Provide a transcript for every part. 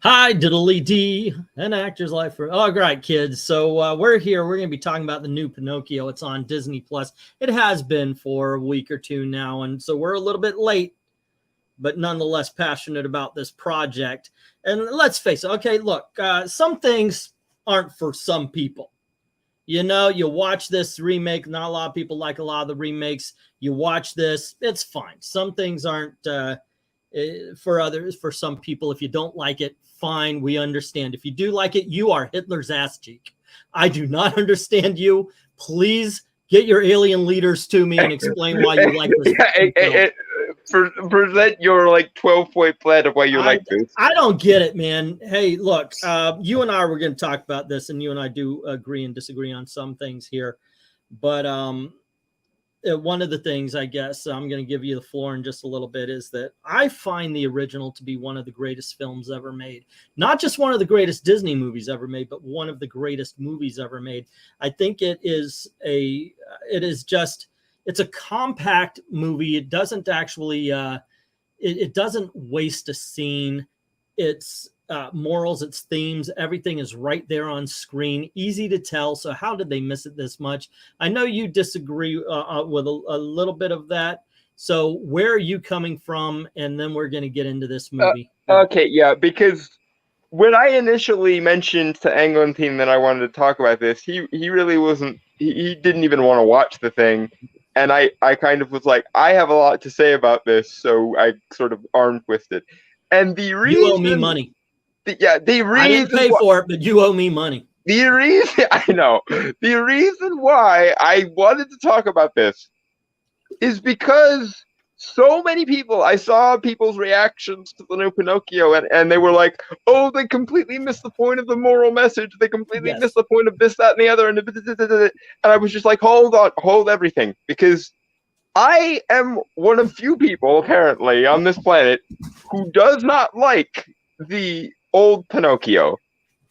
Hi, diddly dee, an actor's life. All right, kids. So we're here. We're going to be talking about the new Pinocchio. It's on Disney Plus. It has been for a week or two now, and so we're a little bit late, but nonetheless passionate about this project. And let's face it. Okay, look, some things aren't for some people. You know, you watch this remake. Not a lot of people like a lot of the remakes. You watch this, it's fine. Some things aren't for others. For some people, if you don't like it, fine, we understand. If you do like it, you are Hitler's ass cheek. I do not understand you. Please get your alien leaders to me and explain why you like this. Present your like 12-point plan of why you like this. I don't get it, man. Hey, look, you and I were going to talk about this, and you and I do agree and disagree on some things here. But one of the things, I guess, I'm going to give you the floor in just a little bit, is that I find the original to be one of the greatest films ever made. Not just one of the greatest Disney movies ever made, but one of the greatest movies ever made. I think it's a compact movie. It doesn't actually, it doesn't waste a scene. It's morals, its themes, everything is right there on screen, easy to tell. So how did they miss it this much? I know you disagree with a little bit of that. So where are you coming from? And then we're going to get into this movie. Okay, yeah, because when I initially mentioned to Anglin that I wanted to talk about this, he really wasn't, he didn't even want to watch the thing. And I kind of was like, I have a lot to say about this, so I sort of arm twisted. And the reason you owe me money. The reason I didn't pay for it, but you owe me money. The reason the reason why I wanted to talk about this is because so many people, I saw people's reactions to the new Pinocchio, and they were like, oh, they completely missed the point of the moral message. They completely missed the point of this, that, and the other. And I was just like, hold on, hold everything. Because I am one of few people, apparently, on this planet who does not like the old Pinocchio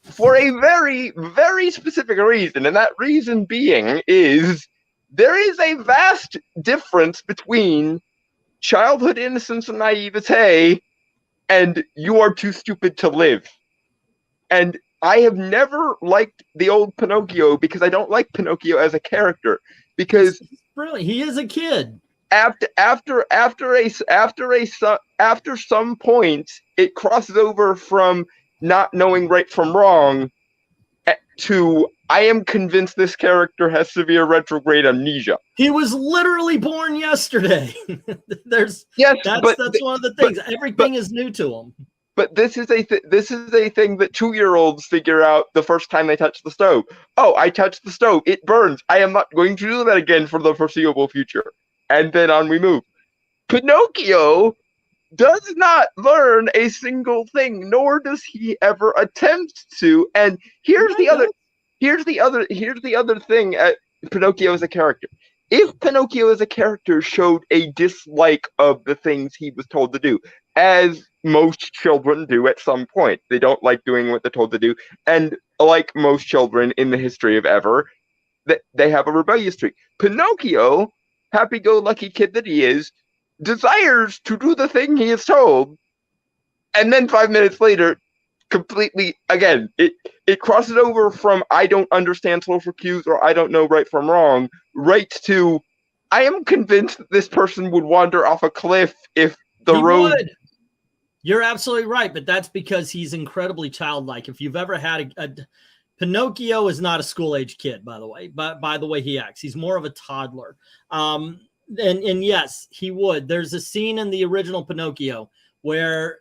for a very, very specific reason. And that reason being is there is a vast difference between childhood innocence and naivete and you are too stupid to live. And I have never liked the old Pinocchio because I don't like Pinocchio as a character, because really, he is a kid. After some point, it crosses over from not knowing right from wrong to I am convinced this character has severe retrograde amnesia. He was literally born yesterday. That's one of the things. Everything is new to him. But this is a thing that 2-year-olds figure out the first time they touch the stove. Oh, I touched the stove. It burns. I am not going to do that again for the foreseeable future. And then on we move. Pinocchio does not learn a single thing, nor does he ever attempt to. And here's the other thing at Pinocchio as a character. If Pinocchio as a character showed a dislike of the things he was told to do, as most children do at some point, they don't like doing what they're told to do, and like most children in the history of ever, they have a rebellious streak. Pinocchio, happy-go-lucky kid that he is, desires to do the thing he is told, and then 5 minutes later, completely, again, it crosses over from I don't understand social cues or I don't know right from wrong, right to I am convinced that this person would wander off a cliff if the road would. You're absolutely right, but that's because he's incredibly childlike. If you've ever had Pinocchio is not a school-age kid, by the way, but by the way he acts, he's more of a toddler. And yes, he would. There's a scene in the original Pinocchio where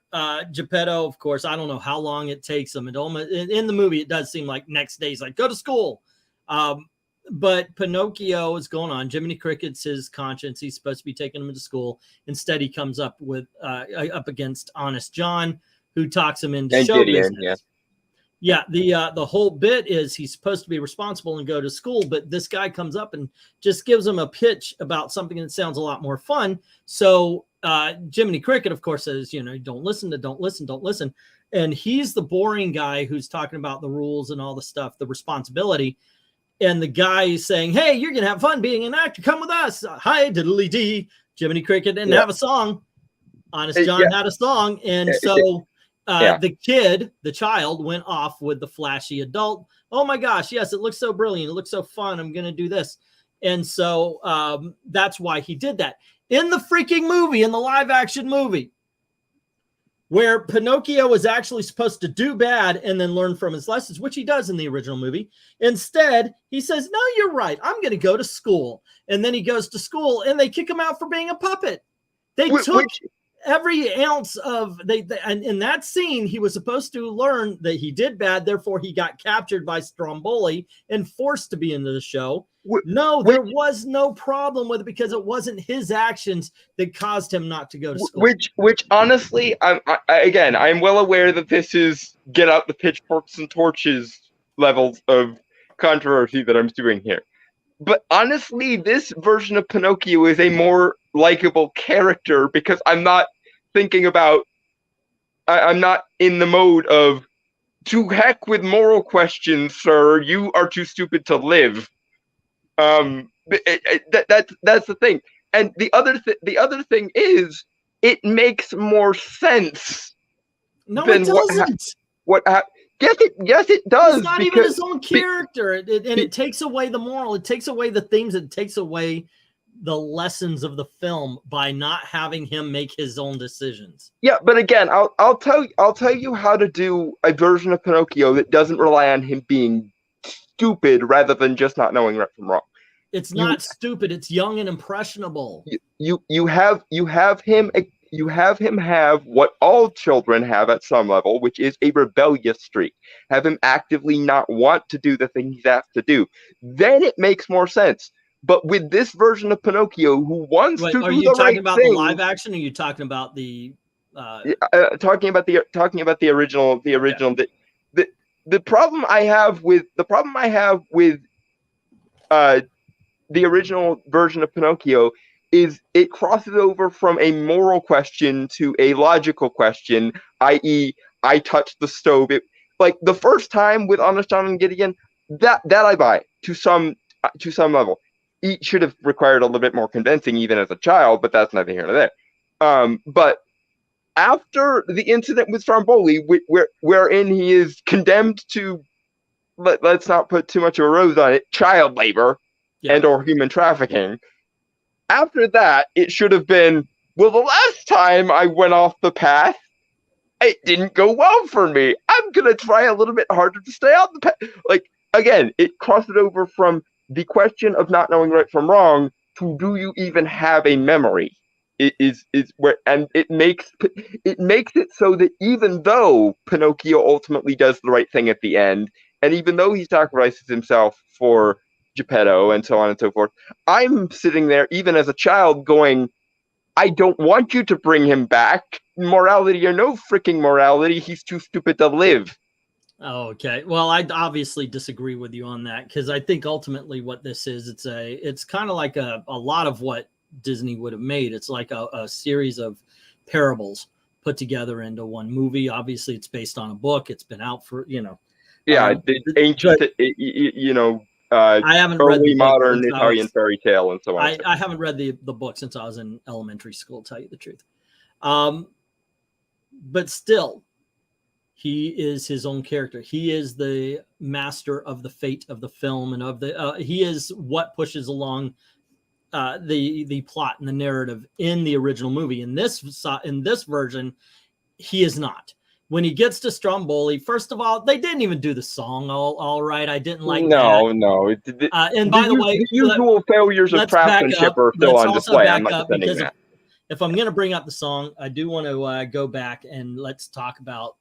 Geppetto, of course, I don't know how long it takes him. In the movie, it does seem like next day he's like, go to school. But Pinocchio is going on. Jiminy Cricket's his conscience. He's supposed to be taking him to school. Instead, he comes up up against Honest John, who talks him into show business. Yeah, the whole bit is he's supposed to be responsible and go to school, but this guy comes up and just gives him a pitch about something that sounds a lot more fun. So Jiminy Cricket, of course, says, don't listen. And he's the boring guy who's talking about the rules and all the stuff, the responsibility. And the guy is saying, hey, you're going to have fun being an actor. Come with us. Hi, diddly dee. Jiminy Cricket didn't have a song. Honest John had a song. And so The kid, the child, went off with the flashy adult. Oh my gosh, yes, it looks so brilliant. It looks so fun. I'm going to do this. And so that's why he did that. In the freaking movie, in the live action movie, where Pinocchio was actually supposed to do bad and then learn from his lessons, which he does in the original movie. Instead, he says, no, you're right. I'm going to go to school. And then he goes to school and they kick him out for being a puppet. They took every ounce of and in that scene, he was supposed to learn that he did bad. Therefore, he got captured by Stromboli and forced to be into the show. No, there was no problem with it because it wasn't his actions that caused him not to go to school. Which honestly, I'm well aware that this is get out the pitchforks and torches levels of controversy that I'm doing here. But honestly, this version of Pinocchio is a more likable character because I'm not thinking about, I'm not in the mode of, to heck with moral questions, sir, you are too stupid to live. That's the thing. And the other thing is, it makes more sense. No, it doesn't. Yes, it does. It's not even his own character, and it takes away the moral. It takes away the themes. It takes away the lessons of the film by not having him make his own decisions. Yeah, but again, I'll tell you how to do a version of Pinocchio that doesn't rely on him being stupid rather than just not knowing right from wrong. It's not stupid. It's young and impressionable. You have him have what all children have at some level, which is a rebellious streak. Have him actively not want to do the thing he's asked to do. Then it makes more sense. But with this version of Pinocchio, who wants to do the right thing, are you talking about the live action, or are you talking about the? Talking about the original. The problem I have with the original version of Pinocchio is it crosses over from a moral question to a logical question, i.e., I touched the stove. Like the first time with Honest John and Gideon, that I buy to some level. It should have required a little bit more convincing, even as a child, but that's neither here nor there. But after the incident with Stromboli, wherein he is condemned to, let's not put too much of a rose on it, child labor and or human trafficking. After that, it should have been, well, the last time I went off the path, it didn't go well for me. I'm going to try a little bit harder to stay on the path. Like, again, it crosses over from the question of not knowing right from wrong to do you even have a memory? It is where, and it makes it so that even though Pinocchio ultimately does the right thing at the end, and even though he sacrifices himself for Geppetto and so on and so forth, I'm sitting there even as a child going, I don't want you to bring him back. Morality or no freaking morality, he's too stupid to live. Okay. Well, I obviously disagree with you on that because I think ultimately what this is, it's kind of like a lot of what Disney would have made. It's like a series of parables put together into one movie. Obviously, it's based on a book. It's been out for, the ancient, I haven't read early modern Italian fairy tale and so on. I haven't read the book since I was in elementary school, to tell you the truth. But still, he is his own character. He is the master of the fate of the film and of the. He is what pushes along the plot and the narrative in the original movie. In this version, he is not. When he gets to Stromboli, first of all, they didn't even do the song all right. I didn't like that. No. And by the way, the usual failures of craftsmanship are still on display. I'm not defending that. If I'm going to bring up the song, I do want to go back and let's talk about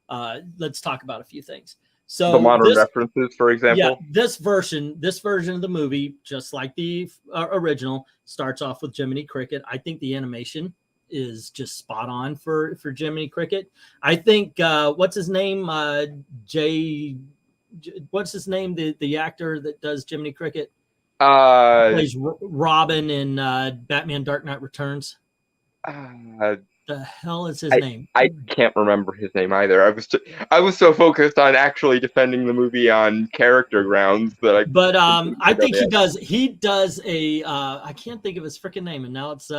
a few things. So the modern references, for example. Yeah, this version of the movie, just like the original, starts off with Jiminy Cricket. I think the animation is just spot on for Jiminy Cricket. I think what's his name? What's his name? The actor that does Jiminy Cricket plays Robin in Batman: Dark Knight Returns. The hell is his name? I can't remember his name either. I was so focused on actually defending the movie on character grounds that I. But I think he does a I can't think of his freaking name, and now it's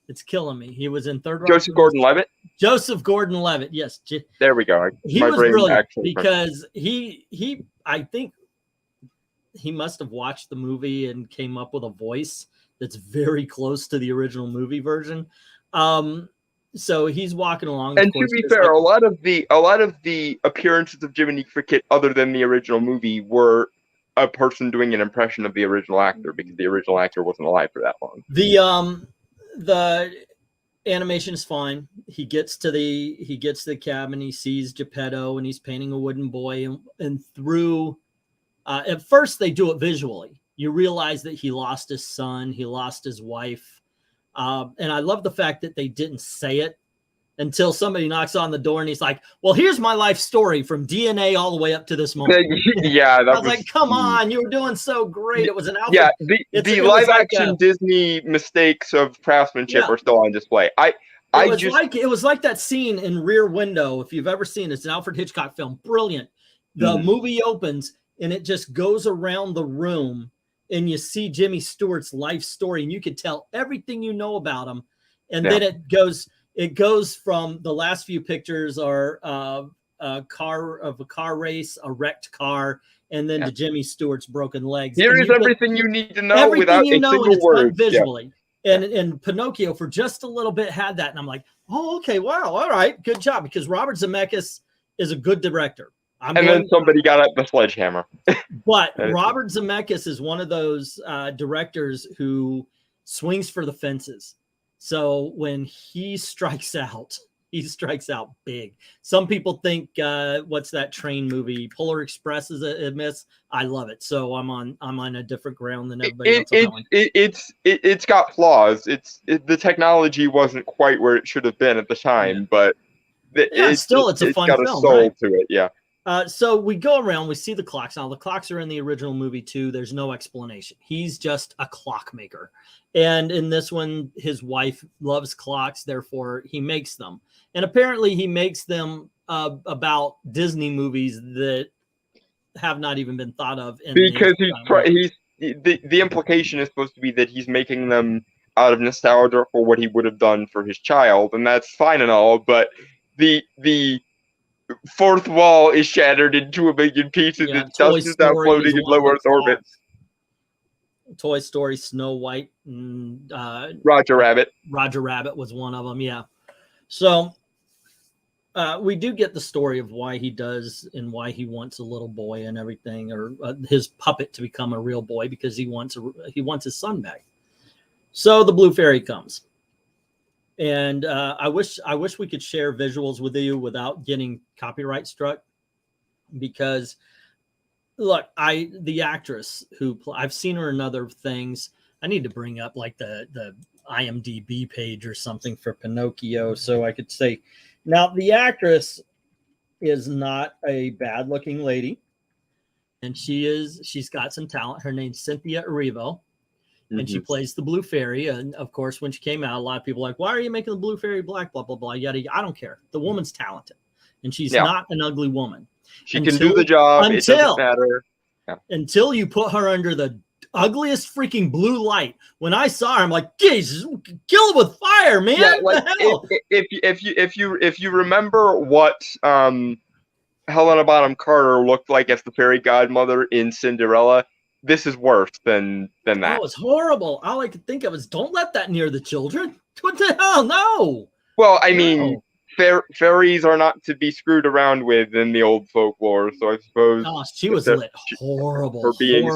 It's killing me. He was in Third Rock. Joseph Gordon-Levitt. Joseph Gordon-Levitt. Yes. There we go. He was brilliant because I think he must have watched the movie and came up with a voice that's very close to the original movie version. So he's walking along. And to be fair, a lot of the appearances of Jiminy Cricket, other than the original movie, were a person doing an impression of the original actor because the original actor wasn't alive for that long. The animation is fine. He gets to the cabin. He sees Geppetto, and he's painting a wooden boy. And through, at first they do it visually. You realize that he lost his son, he lost his wife. And I love the fact that they didn't say it until somebody knocks on the door and he's like, well, here's my life story from DNA all the way up to this moment. Yeah, I was like, come on, you were doing so great. It was an outfit. Yeah, the live action Disney mistakes of craftsmanship are still on display. It was like that scene in Rear Window, if you've ever seen it. It's an Alfred Hitchcock film. Brilliant. The movie opens and it just goes around the room and you see Jimmy Stewart's life story and you can tell everything you know about him. And then it goes from the last few pictures are a car race, a wrecked car, and then to Jimmy Stewart's broken legs. Here is everything you need to know without a single word. Visually. And Pinocchio for just a little bit had that. And I'm like, oh, okay, wow. All right. Good job. Because Robert Zemeckis is a good director. And then somebody got up the sledgehammer. But Robert Zemeckis is one of those directors who swings for the fences. So when he strikes out big. Some people think, what's that train movie? Polar Express is a miss. I love it. So I'm on a different ground than everybody else. It's got flaws. The technology wasn't quite where it should have been at the time, but it's a fun film. It's got a soul to it. Yeah. So we go around, we see the clocks. Now, the clocks are in the original movie too. There's no explanation. He's just a clockmaker. And in this one, his wife loves clocks, therefore he makes them. And apparently he makes them about Disney movies that have not even been thought of. Because the implication is supposed to be that he's making them out of nostalgia for what he would have done for his child. And that's fine and all, but the fourth wall is shattered into a million pieces. It dust is now floating in low Earth orbits. Toy Story, Snow White, Roger Rabbit. Roger Rabbit was one of them. Yeah. So we do get the story of why he does and why he wants a little boy and everything, or his puppet to become a real boy because he wants his son back. So the Blue Fairy comes. And I wish we could share visuals with you without getting copyright struck, because look, the actress who I've seen her in other things. I need to bring up like the IMDb page or something for Pinocchio so I could say. Now the actress is not a bad looking lady, and she's got some talent. Her name's Cynthia Erivo. And she plays the Blue Fairy. And of course, when she came out, a lot of people were like, why are you making the Blue Fairy black? Blah, blah, blah. Yada. I don't care. The woman's talented. And she's not an ugly woman. She can do the job. It doesn't matter. Yeah. Until you put her under the ugliest freaking blue light. When I saw her, I'm like, Jesus, kill her with fire, man. Yeah, like, what the hell? If you remember what Helena Bonham Carter looked like as the fairy godmother in Cinderella, this is worse than that. Oh, it's horrible. All I could think of is, don't let that near the children. What the hell? No. Well, I mean, fairies are not to be screwed around with in the old folklore, so I suppose. Oh, she was lit horrible. For being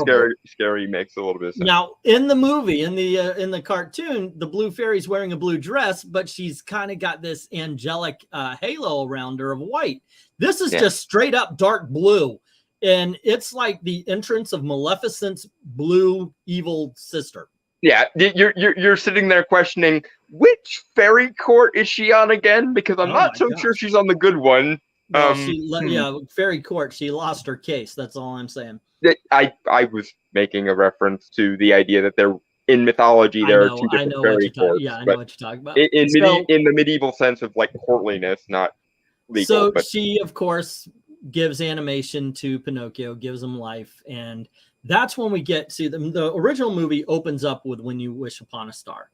scary makes a little bit of sense. Now, in the movie, in the cartoon, the Blue Fairy's wearing a blue dress, but she's kind of got this angelic halo around her of white. This is just straight up dark blue. And it's like the entrance of Maleficent's blue evil sister. Yeah, you're sitting there questioning which fairy court is she on again? Because I'm not so sure she's on the good one. Well, fairy court. She lost her case. That's all I'm saying. I was making a reference to the idea that they're in mythology. There are two different fairy courts. Yeah, I know what you're talking about. In the medieval sense of like courtliness, not legal. So she, of course, gives animation to Pinocchio, gives him life, and that's when we get the original movie opens up with When You Wish Upon a Star.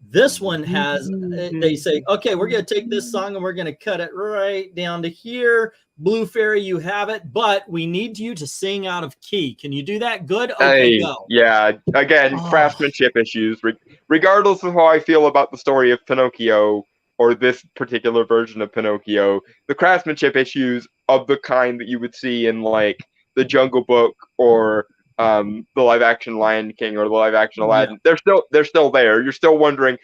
This one has, they say, okay, we're going to take this song and we're going to cut it right down to here. Blue Fairy, you have it, but we need you to sing out of key. Can you do that? Good. Okay, go. Yeah, again, craftsmanship issues. Regardless of how I feel about the story of Pinocchio or this particular version of Pinocchio, the craftsmanship issues of the kind that you would see in like the Jungle Book or the live action Lion King or the live action Aladdin, they're still there. You're still wondering,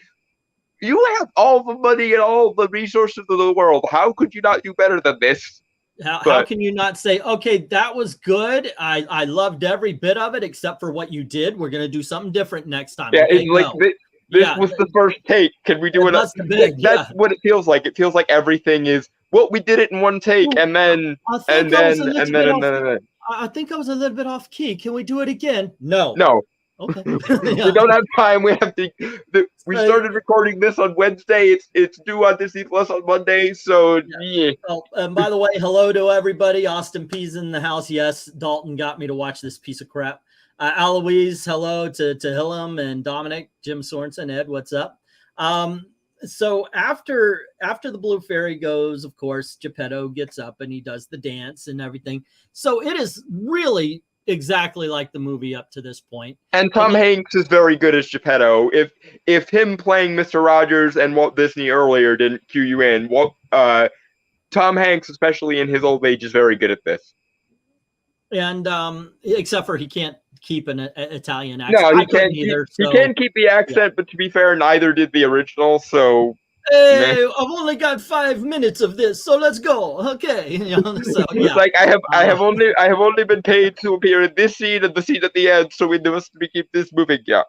you have all the money and all the resources of the world. How could you not do better than this? How can you not say, okay, that was good. I loved every bit of it except for what you did. We're going to do something different next time. Yeah, okay, it's like this was the first take. Can we do it? That's what it feels like. It feels like everything is, well, we did it in one take, and then I think I was a little bit off key. Can we do it again? No. Okay. We don't have time. We have to. We started recording this on Wednesday. It's due on Disney Plus on Monday. So yeah. Oh, and by the way, hello to everybody. Austin P's in the house. Yes, Dalton got me to watch this piece of crap. Aloise, hello to Hillam and Dominic, Jim Sorensen, Ed. What's up? So after the Blue Fairy goes, of course, Geppetto gets up and he does the dance and everything. So it is really exactly like the movie up to this point. And Tom Hanks is very good as Geppetto. If him playing Mr. Rogers and Walt Disney earlier didn't cue you in, Tom Hanks, especially in his old age, is very good at this. And except for he can't keep an Italian accent. No, he can't either. He can keep the accent, but to be fair, neither did the original. So hey, I've only got 5 minutes of this, so let's go. Okay, so, it's like I have only been paid to appear in this scene and the scene at the end, so we must keep this moving. Yeah.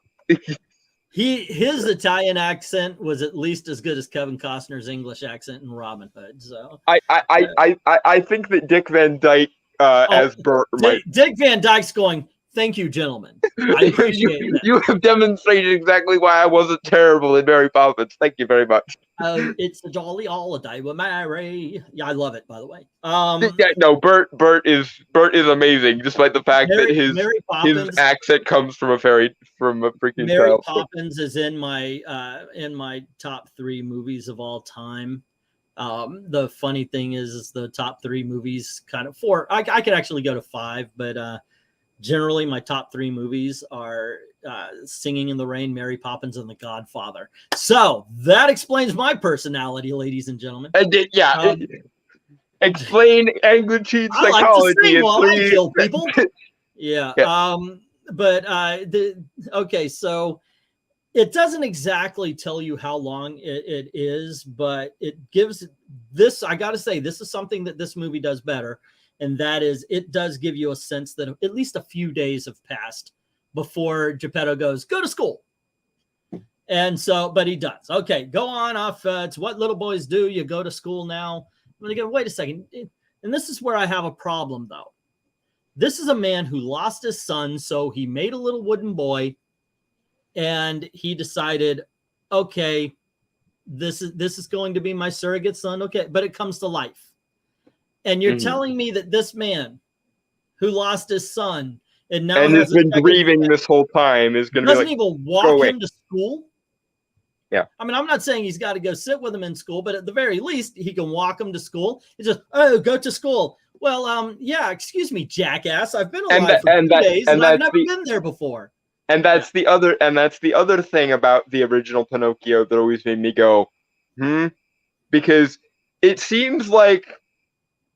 His Italian accent was at least as good as Kevin Costner's English accent in Robin Hood. So I think that Dick Van Dyke as Bert. Dick Van Dyke's going, thank you, gentlemen. I appreciate that. You have demonstrated exactly why I wasn't terrible in Mary Poppins. Thank you very much. It's a jolly holiday with Mary. Yeah, I love it, by the way. Bert is amazing, despite the fact that his accent comes from a freaking Mary Poppins is in my top 3 movies of all time. The funny thing is the top 3 movies kind of 4. I could actually go to 5, but generally my top 3 movies are Singing in the Rain, Mary Poppins, and The Godfather. So that explains my personality, ladies and gentlemen. Explain Anglo Cheat psychology. I like to sing while I kill people. Yeah. Okay, so it doesn't exactly tell you how long it is, but it gives this, I got to say, this is something that this movie does better. And that is, it does give you a sense that at least a few days have passed before Geppetto goes, go to school. And so, but he does. Okay, go on off. It's what little boys do. You go to school now. I'm going, wait a second. And this is where I have a problem, though. This is a man who lost his son, so he made a little wooden boy, and he decided, okay, this is going to be my surrogate son. Okay, but it comes to life. And you're telling me that this man who lost his son and now has been grieving this whole time is going to doesn't even walk him to school? Yeah. I mean, I'm not saying he's got to go sit with him in school, but at the very least, he can walk him to school. He just, oh, go to school. Well, yeah, excuse me, jackass. I've been alive for 2 days and I've never been there before. And that's the other thing about the original Pinocchio that always made me go, because it seems like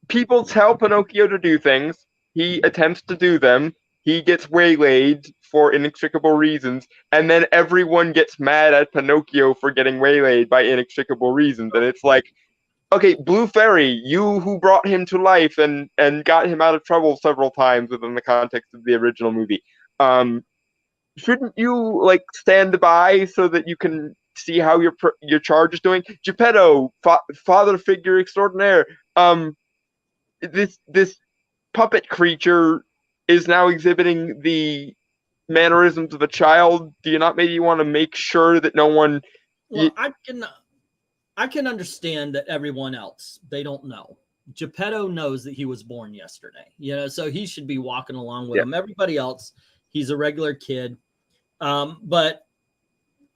people tell Pinocchio to do things. He attempts to do them. He gets waylaid for inextricable reasons. And then everyone gets mad at Pinocchio for getting waylaid by inextricable reasons. And it's like, okay, Blue Fairy, you who brought him to life and got him out of trouble several times within the context of the original movie. Shouldn't you like stand by so that you can see how your charge is doing? Geppetto, father figure extraordinaire. This puppet creature is now exhibiting the mannerisms of a child. Do you not maybe want to make sure that no one? Well, I can understand that everyone else, they don't know. Geppetto knows that he was born yesterday, so he should be walking along with him. Everybody else, he's a regular kid. But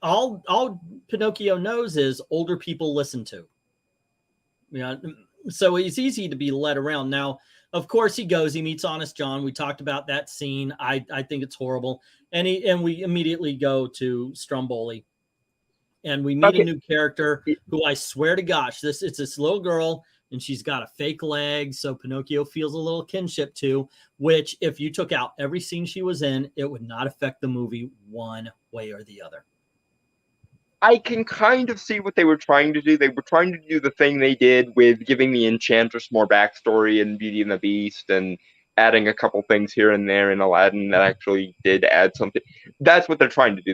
all Pinocchio knows is older people listen to. So it's easy to be led around. Now, of course, he meets Honest John. We talked about that scene. I think it's horrible. And we immediately go to Stromboli. And we meet a new character who I swear to gosh, it's this little girl, and she's got a fake leg. So Pinocchio feels a little kinship to, which if you took out every scene she was in, it would not affect the movie one way or the other. I can kind of see what they were trying to do. They were trying to do the thing they did with giving the Enchantress more backstory in Beauty and the Beast and adding a couple things here and there in Aladdin that actually did add something. That's what they're trying to do.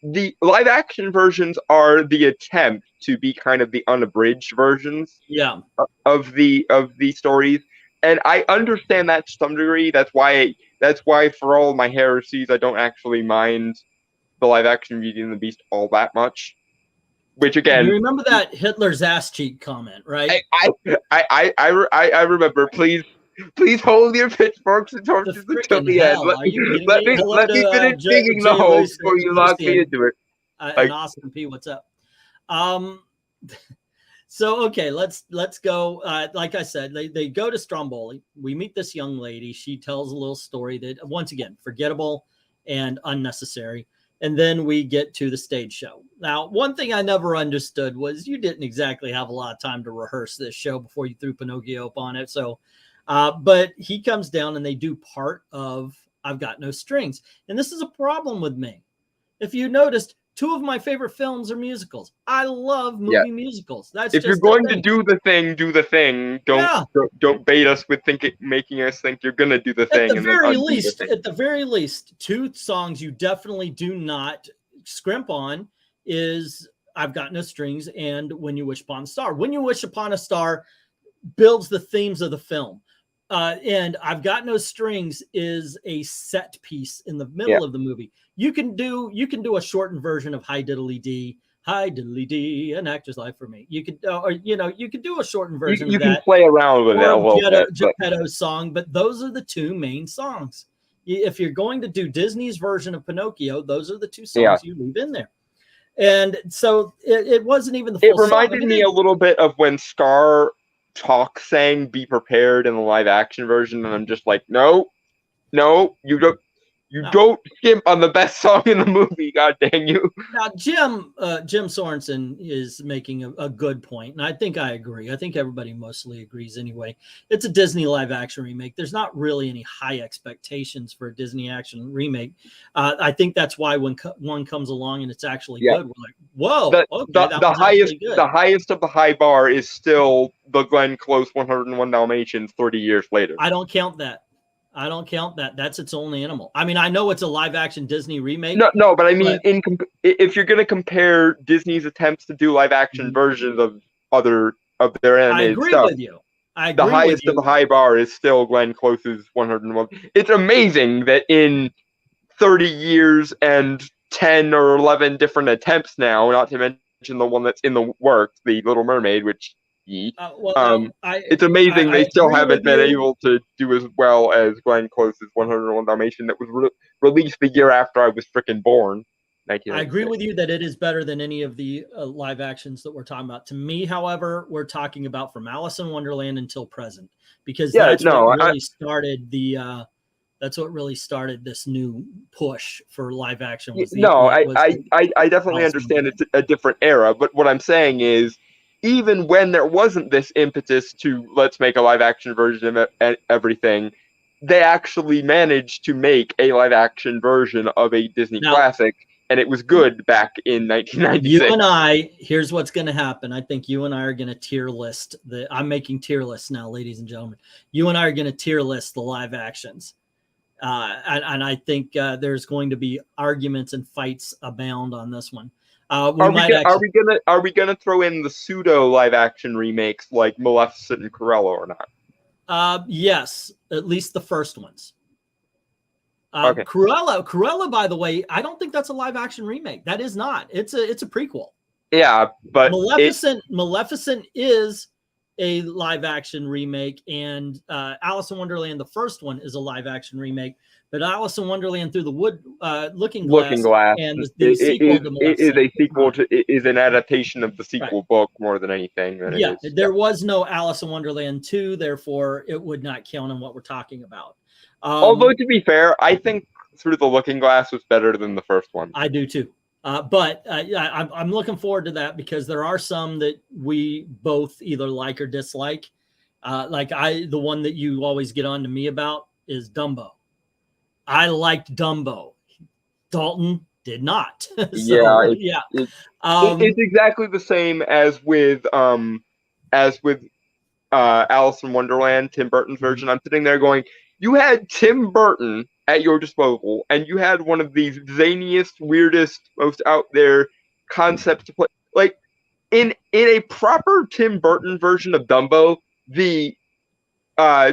The live action versions are the attempt to be kind of the unabridged versions of the stories. And I understand that to some degree. That's why for all my heresies, I don't actually mind the live action Beauty and the Beast all that much. Which again, you remember that Hitler's ass cheek comment, right? I remember. Please hold your pitchforks and torches until the end. Let me finish digging the hole before you lock me into it. And Austin P, what's up? So okay, let's go. Like I said, they go to Stromboli. We meet this young lady. She tells a little story that, once again, forgettable and unnecessary. And then we get to the stage show. Now, one thing I never understood was you didn't exactly have a lot of time to rehearse this show before you threw Pinocchio up on it. So, but he comes down and they do part of I've Got No Strings. And this is a problem with me. If you noticed, two of my favorite films are musicals. I love movie musicals. That's if just you're going to do the thing, do the thing. Don't bait us with making us think you're gonna do the thing. At the very least, two songs you definitely do not scrimp on is I've Got No Strings and When You Wish Upon a Star. When You Wish Upon a Star builds the themes of the film. And I've Got No Strings is a set piece in the middle of the movie. You can do a shortened version of Hi Diddly Dee, An Actor's Life for Me. You could, you could do a shortened version of that. You can play around with that a little bit. Geppetto's song, but those are the two main songs. If you're going to do Disney's version of Pinocchio, those are the two songs you leave in there. And so it wasn't even the full song. It reminded me a little bit of when Scar sang "Be Prepared" in the live action version, and I'm just like, no, you don't skimp on the best song in the movie. God dang you! Now, Jim Sorensen is making a good point, and I think I agree. I think everybody mostly agrees anyway. It's a Disney live action remake. There's not really any high expectations for a Disney action remake. I think that's why when one comes along and it's actually good, we're like, whoa! The highest of the high bar is still the Glenn Close 101 Dalmatians 30 years later. I don't count that. That's its own animal. I mean, I know it's a live action Disney remake. No, but I mean, if you're going to compare Disney's attempts to do live action versions of their animated stuff, I agree with you. The highest of the high bar is still Glenn Close's 101. It's amazing that in 30 years and 10 or 11 different attempts now, not to mention the one that's in the works, The Little Mermaid, which it's amazing they still haven't been able to do as well as Glenn Close's 101 Dalmatian that was released the year after I was freaking born. I agree with you that it is better than any of the live actions that we're talking about. To me, however, we're talking about from Alice in Wonderland until present, because that's what really started this new push for live action. I definitely understand it's a different era, but what I'm saying is, even when there wasn't this impetus to let's make a live action version of everything, they actually managed to make a live action version of a Disney classic, and it was good back in 1996. You and I, here's what's going to happen. I think you and I are going to tier list I'm making tier lists now, ladies and gentlemen. You and I are going to tier list the live actions. And I think there's going to be arguments and fights abound on this one. Are we gonna throw in the pseudo live action remakes like Maleficent and Cruella or not? Yes, at least the first ones. Okay. Cruella, by the way, I don't think that's a live action remake. That is not. It's a prequel. Yeah, but Maleficent is a live action remake, and Alice in Wonderland, the first one, is a live action remake. But Alice in Wonderland Through the Looking Glass and the sequel to it is a sequel to, it is an adaptation of the sequel book more than anything. Yeah, there was no Alice in Wonderland 2, therefore it would not count on what we're talking about. Although, to be fair, I think Through the Looking Glass was better than the first one. I do too. But I'm looking forward to that, because there are some that we both either like or dislike. The one that you always get on to me about is Dumbo. I liked Dumbo. Dalton did not. So, it's exactly the same as with Alice in Wonderland, Tim Burton's version. I'm sitting there going, you had Tim Burton at your disposal, and you had one of these zaniest, weirdest, most out there concepts to play. Like in a proper Tim Burton version of Dumbo, the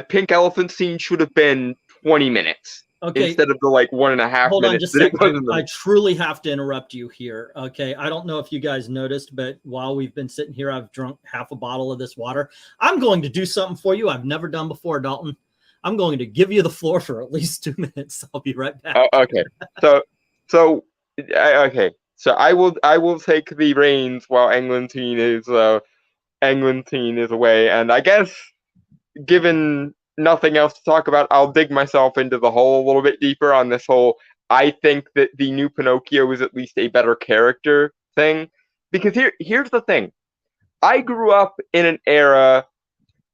pink elephant scene should have been 20 minutes. Okay. Instead of the 1.5 minutes. Hold on just a second. I truly have to interrupt you here. Okay. I don't know if you guys noticed, but while we've been sitting here, I've drunk half a bottle of this water. I'm going to do something for you I've never done before, Dalton. I'm going to give you the floor for at least 2 minutes. I'll be right back. Okay. So I will take the reins while Eglantine is away, and I guess given nothing else to talk about, I'll dig myself into the hole a little bit deeper on this whole I think that the new Pinocchio is at least a better character thing. Because here's the thing. I grew up in an era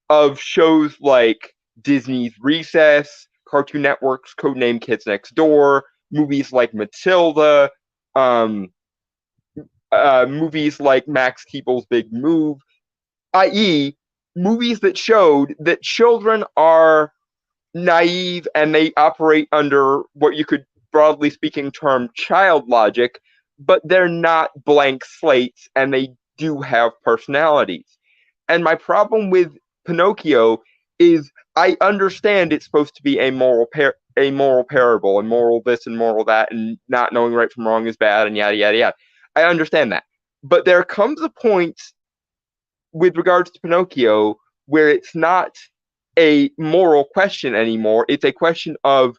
of shows like Disney's Recess, Cartoon Network's Codename Kids Next Door, movies like Matilda, movies like Max Keeble's Big Move, i.e., movies that showed that children are naive and they operate under what you could, broadly speaking, term child logic, but they're not blank slates and they do have personalities. And my problem with Pinocchio is I understand it's supposed to be a moral parable, and moral this and moral that, and not knowing right from wrong is bad, and yada, yada, yada. I understand that. But there comes a point with regards to Pinocchio where it's not a moral question anymore. It's a question of,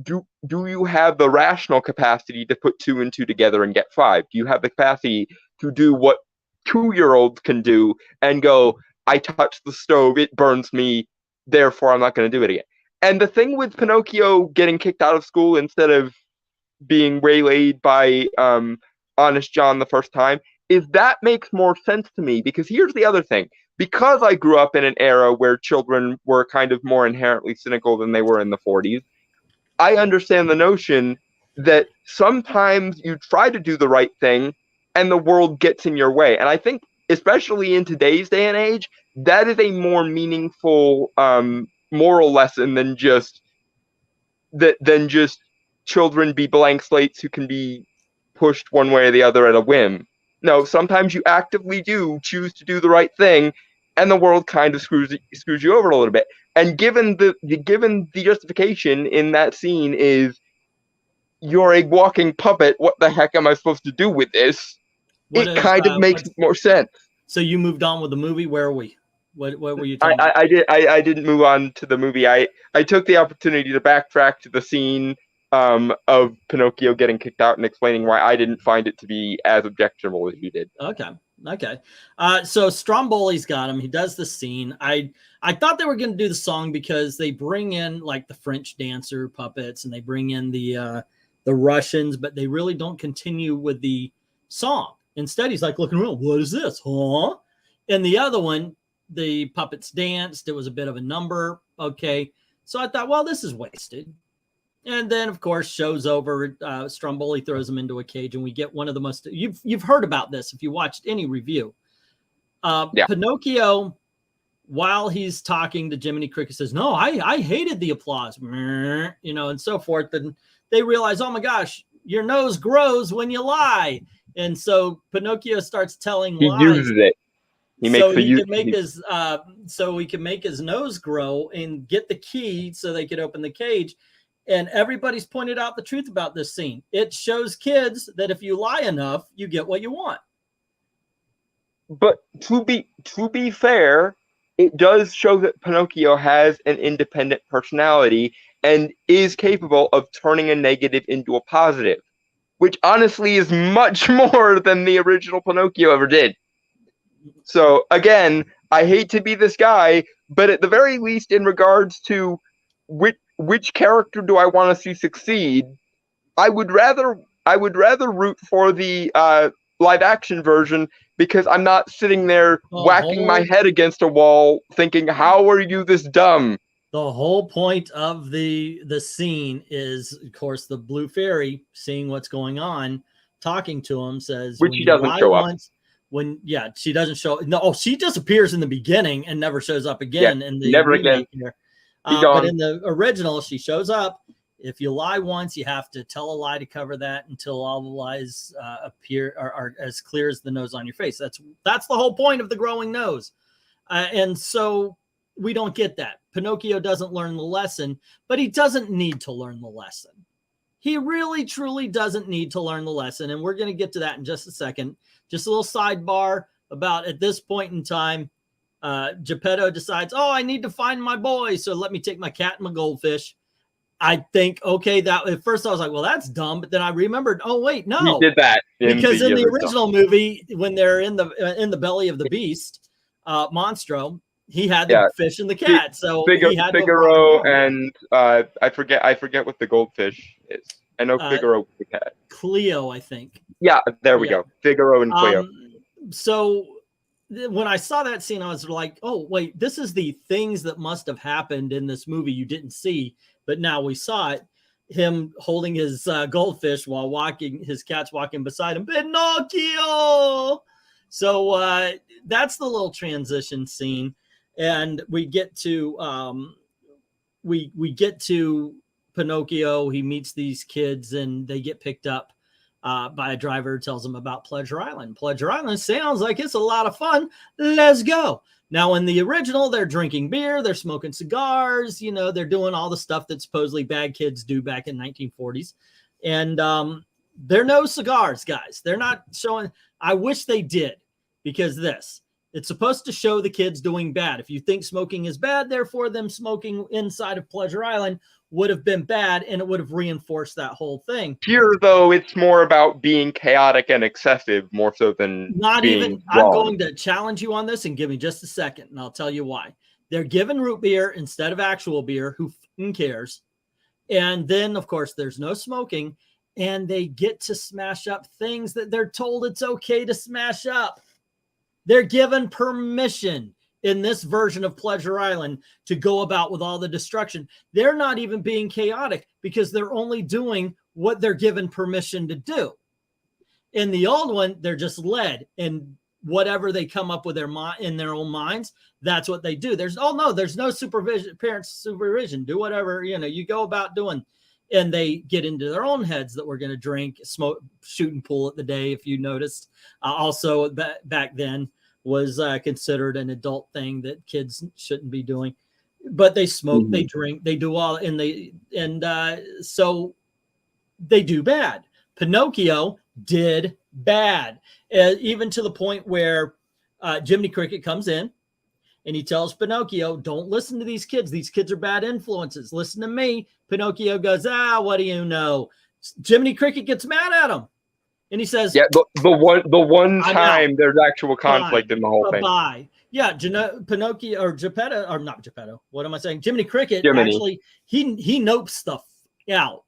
do you have the rational capacity to put 2 and 2 together and get 5? Do you have the capacity to do what 2-year-olds can do and go, I touched the stove, it burns me, therefore I'm not going to do it again? And the thing with Pinocchio getting kicked out of school instead of being waylaid by Honest John the first time is that makes more sense to me, because here's the other thing. Because I grew up in an era where children were kind of more inherently cynical than they were in the 40s, I understand the notion that sometimes you try to do the right thing and the world gets in your way. And I think, especially in today's day and age, that is a more meaningful moral lesson than just children be blank slates who can be pushed one way or the other at a whim. No, sometimes you actively do choose to do the right thing, and the world kind of screws you over a little bit. And given the justification in that scene is, you're a walking puppet, what the heck am I supposed to do with this? It kind of makes more sense. So you moved on with the movie. Where are we? What were you talking about? I didn't move on to the movie. I took the opportunity to backtrack to the scene of Pinocchio getting kicked out and explaining why I didn't find it to be as objectionable as you did. Okay. So Stromboli's got him. He does the scene. I thought they were going to do the song because they bring in like the French dancer puppets and they bring in the Russians, but they really don't continue with the song. Instead, he's like looking around. What is this? Huh? And the other one, the puppets danced. It was a bit of a number. Okay. So I thought, well, this is wasted. And then, of course, show's over. Stromboli throws him into a cage, and we get one of the most... You've heard about this if you watched any review. Pinocchio, while he's talking to Jiminy Cricket, says, no, I hated the applause, and so forth. And they realize, oh, my gosh, your nose grows when you lie. And so Pinocchio starts telling lies. He uses it. So he can make his nose grow and get the key so they could open the cage. And everybody's pointed out the truth about this scene. It shows kids that if you lie enough, you get what you want. But to be fair, it does show that Pinocchio has an independent personality and is capable of turning a negative into a positive, which honestly is much more than the original Pinocchio ever did. So again, I hate to be this guy, but at the very least, in regards to which character do I want to see succeed, I would rather root for the live action version, because I'm not sitting there whacking my head against a wall thinking, how are you this dumb? The whole point of the scene is, of course, the blue fairy seeing what's going on, talking to him, says, which she doesn't show up. She doesn't show. No, she just appears in the beginning and never shows up again. Yeah, in the never again. But in the original, she shows up. If you lie once, you have to tell a lie to cover that until all the lies appear are as clear as the nose on your face. That's the whole point of the growing nose. And so we don't get that. Pinocchio doesn't learn the lesson, but he doesn't need to learn the lesson. He really, truly doesn't need to learn the lesson. And we're going to get to that in just a second. Just a little sidebar about, at this point in time, Geppetto decides, oh, I need to find my boy, so let me take my cat and my goldfish. I think, okay, that at first I was like, well, that's dumb. But then I remembered, oh, wait, no. He did that. Because in the original movie, when they're in the belly of the beast, Monstro, he had the fish and the cat. So he had Figaro and I forget what the goldfish is. I know Figaro was the cat. Cleo, I think. Yeah, there we go. Figaro and Cleo. So when I saw that scene, I was like, oh, wait, this is the things that must have happened in this movie you didn't see, but now we saw it. Him holding his goldfish while his cat's walking beside him. Pinocchio! So that's the little transition scene. And we get to we get to Pinocchio. He meets these kids and they get picked up by a driver who tells them about Pleasure Island. Pleasure Island sounds like it's a lot of fun. Let's go. Now, in the original, they're drinking beer, they're smoking cigars, they're doing all the stuff that supposedly bad kids do back in 1940s. And they're no cigars, guys. They're not showing. I wish they did, because it's supposed to show the kids doing bad. If you think smoking is bad, therefore them smoking inside of Pleasure Island would have been bad, and it would have reinforced that whole thing. Here, though, it's more about being chaotic and excessive, more so than being wrong. I'm going to challenge you on this, and give me just a second, and I'll tell you why. They're given root beer instead of actual beer. Who f***ing cares? And then, of course, there's no smoking, and they get to smash up things that they're told it's okay to smash up. They're given permission in this version of Pleasure Island to go about with all the destruction. They're not even being chaotic, because they're only doing what they're given permission to do. In the old one, they're just led, and whatever they come up with in their own minds, that's what they do. There's no supervision, parents' supervision. Do whatever, you go about doing. And they get into their own heads that we're going to drink, smoke, shoot and pool at the day, if you noticed. Also, back then, was considered an adult thing that kids shouldn't be doing, but they smoke, they drink, they do all, so they do bad. Pinocchio did bad, even to the point where Jiminy Cricket comes in and he tells Pinocchio, don't listen to these kids. These kids are bad influences. Listen to me. Pinocchio goes, what do you know? Jiminy Cricket gets mad at him. And he says, yeah, the one time there's actual conflict in the whole thing. Bye. Yeah, Pinocchio or Geppetto, or not Geppetto. What am I saying? Jiminy Cricket, actually, he nopes stuff out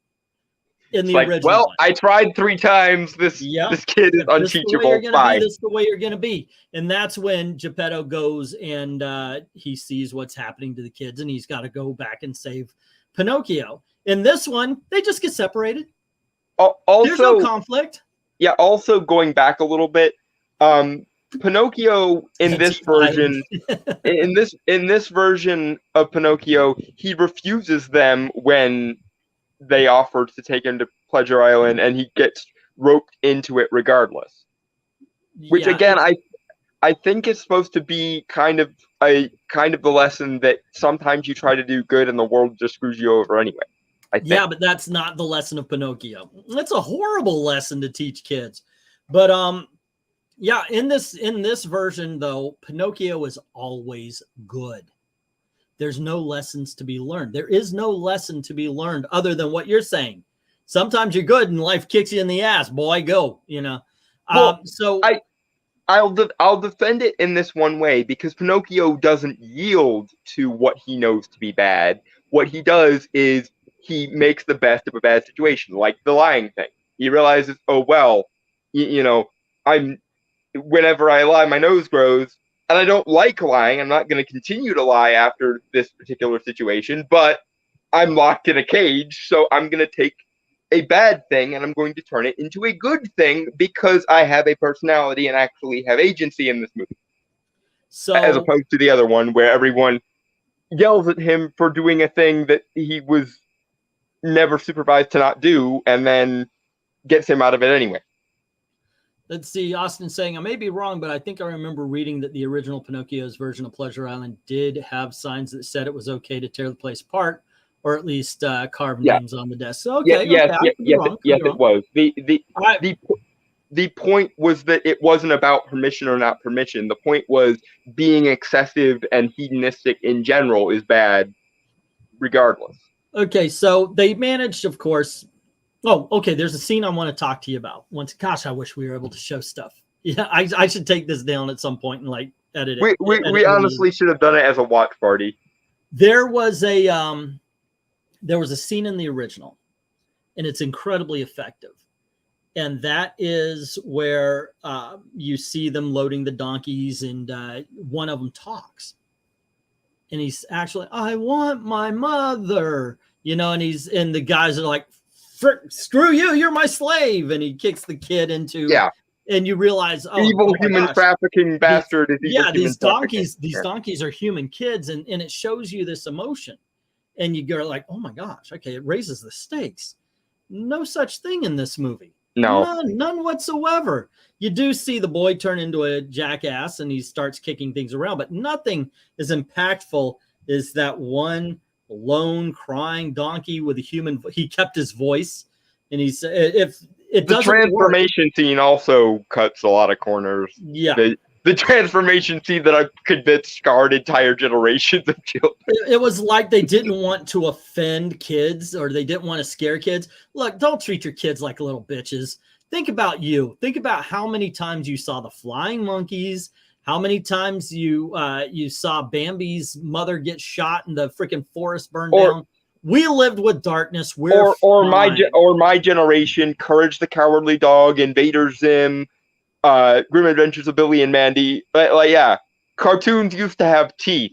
in the original. Well, I tried 3 times. This kid is unteachable. Bye. This is the way you're going to be. And that's when Geppetto goes and he sees what's happening to the kids, and he's got to go back and save Pinocchio. In this one, they just get separated. There's no conflict. Yeah, also going back a little bit, Pinocchio in this version, in this version of Pinocchio, he refuses them when they offer to take him to Pleasure Island, and he gets roped into it regardless. Which again, I think is supposed to be kind of the lesson that sometimes you try to do good and the world just screws you over anyway. Yeah, but that's not the lesson of Pinocchio. That's a horrible lesson to teach kids. But Yeah, in this version though, Pinocchio is always good. There's no lessons to be learned. There is no lesson to be learned other than what you're saying. Sometimes you're good and life kicks you in the ass, boy, go, you know. Well, So I'll defend it in this one way, because Pinocchio doesn't yield to what he knows to be bad. What he does is he makes the best of a bad situation, like the lying thing. He realizes, oh well, you know, whenever I lie, my nose grows, and I don't like lying. I'm not going to continue to lie after this particular situation, but I'm locked in a cage, so I'm going to take a bad thing and I'm going to turn it into a good thing because I have a personality and actually have agency in this movie. So, as opposed to the other one where everyone yells at him for doing a thing that he was never supervised to not do and then gets him out of it anyway. Let's see, Austin saying, I may be wrong, but I think I remember reading that the original Pinocchio's version of Pleasure Island did have signs that said it was okay to tear the place apart, or at least carve names on the desk. So, okay, yes, it was. The point was that it wasn't about permission or not permission. The point was being excessive and hedonistic in general is bad, regardless. Okay, so they managed, of course. Oh, okay. There's a scene I want to talk to you about. Gosh, I wish we were able to show stuff. Yeah, I should take this down at some point and like edit it. We honestly should have done it as a watch party. There was a scene in the original, and it's incredibly effective. And that is where you see them loading the donkeys, and one of them talks. And he's actually, I want my mother, you know, and the guys are like, screw you, you're my slave. And he kicks the kid into, and you realize, evil human trafficking bastard. These donkeys are human kids. And it shows you this emotion. And you go like, oh my gosh, okay, it raises the stakes. No such thing in this movie. No. None whatsoever. You do see the boy turn into a jackass and he starts kicking things around, but nothing as impactful as that one lone crying donkey with a human. He kept his voice, and he's if it doesn't. The transformation scene also cuts a lot of corners. Yeah. The transformation scene that I convinced scarred entire generations of children. It was like they didn't want to offend kids, or they didn't want to scare kids. Look, don't treat your kids like little bitches. Think about you. Think about how many times you saw the flying monkeys, how many times you saw Bambi's mother get shot and the freaking forest burned down. We lived with darkness. Or my generation, Courage the Cowardly Dog, Invader Zim, Grim Adventures of Billy and Mandy. Cartoons used to have teeth.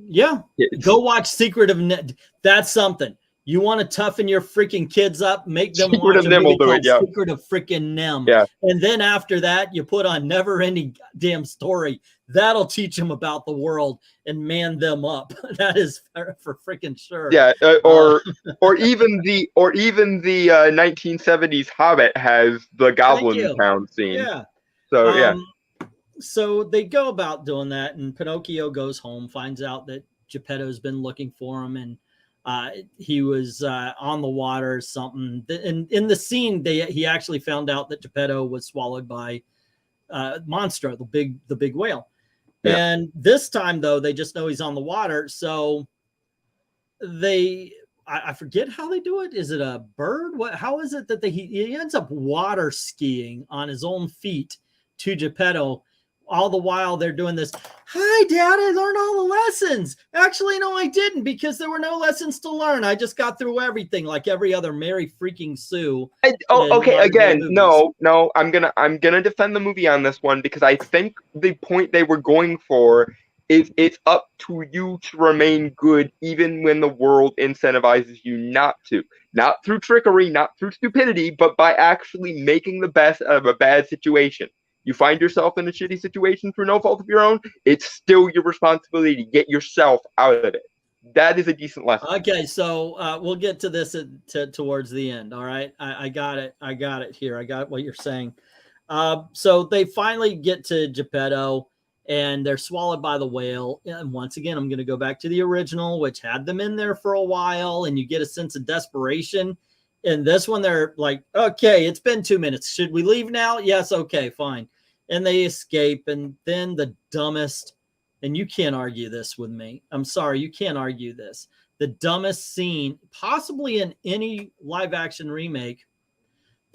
Yeah. Go watch Secret of Ned. That's something. You want to toughen your freaking kids up, make them watch a movie called Secret of freaking Nem. Yeah. And then after that, you put on Never Ending Damn Story. That'll teach them about the world and man them up. That is for freaking sure. Yeah. Or even the 1970s Hobbit has the Goblin Town scene. Yeah. So So they go about doing that, and Pinocchio goes home, finds out that Geppetto's been looking for him, and he was on the water or something. And in the scene, he actually found out that Geppetto was swallowed by Monstro, the big whale. Yeah. And this time, though, they just know he's on the water. So I forget how they do it. Is it a bird? How is it that he ends up water skiing on his own feet to Geppetto? All the while they're doing this. Hi, Dad, I learned all the lessons. Actually, no, I didn't, because there were no lessons to learn. I just got through everything like every other Mary freaking Sue. Okay. Again, no. I'm gonna defend the movie on this one, because I think the point they were going for is it's up to you to remain good even when the world incentivizes you not to. Not through trickery, not through stupidity, but by actually making the best out of a bad situation. You find yourself in a shitty situation through no fault of your own, it's still your responsibility to get yourself out of it. That is a decent lesson. Okay, so we'll get to this towards the end. All right, I got it. I got it here. I got what you're saying. So they finally get to Geppetto, and they're swallowed by the whale. And once again, I'm going to go back to the original, which had them in there for a while, and you get a sense of desperation. In this one, they're like, okay, it's been 2 minutes. Should we leave now? Yes. Okay, fine. and they escape. And then the dumbest, and you can't argue this with me. I'm sorry, you can't argue this. The dumbest scene, possibly in any live action remake,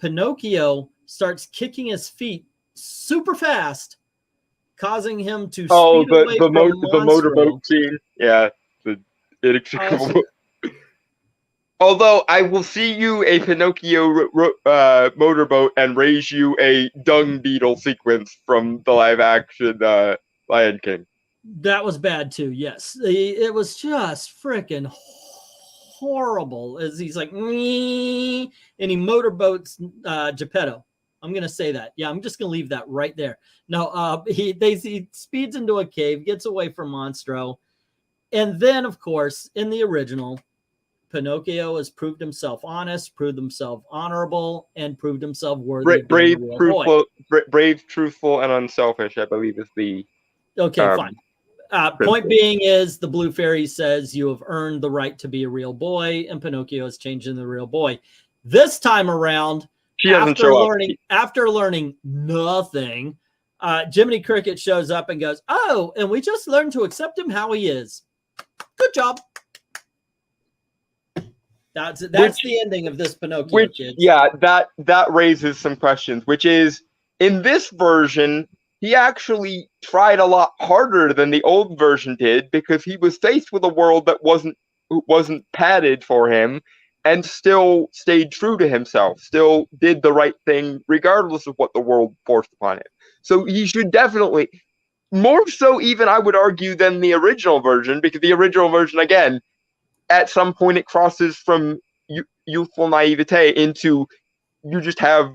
Pinocchio starts kicking his feet super fast, causing him to speed away from the motorboat scene. Yeah, the inextricable. Although I will see you a Pinocchio motorboat and raise you a dung beetle sequence from the live action Lion King. That was bad too. Yes, it was just freaking horrible. As he's like, "Nee," and he motorboats Geppetto. I'm gonna say that. Yeah, I'm just gonna leave that right there. No, he speeds into a cave, gets away from Monstro, and then of course in the original, Pinocchio has proved himself honest, proved himself honorable, and proved himself worthy. Brave, truthful, and unselfish, I believe, is the. Okay, fine. Point being is the Blue Fairy says you have earned the right to be a real boy, and Pinocchio is changing the real boy. This time around, she doesn't show up. After learning nothing, Jiminy Cricket shows up and goes, "Oh, and we just learned to accept him how he is. Good job." That's the ending of this Pinocchio, kids. Yeah, that raises some questions, which is, in this version, he actually tried a lot harder than the old version did, because he was faced with a world that wasn't padded for him, and still stayed true to himself, still did the right thing regardless of what the world forced upon him. So he should definitely, more so even I would argue than the original version, because the original version, again, at some point it crosses from youthful naivete into you just have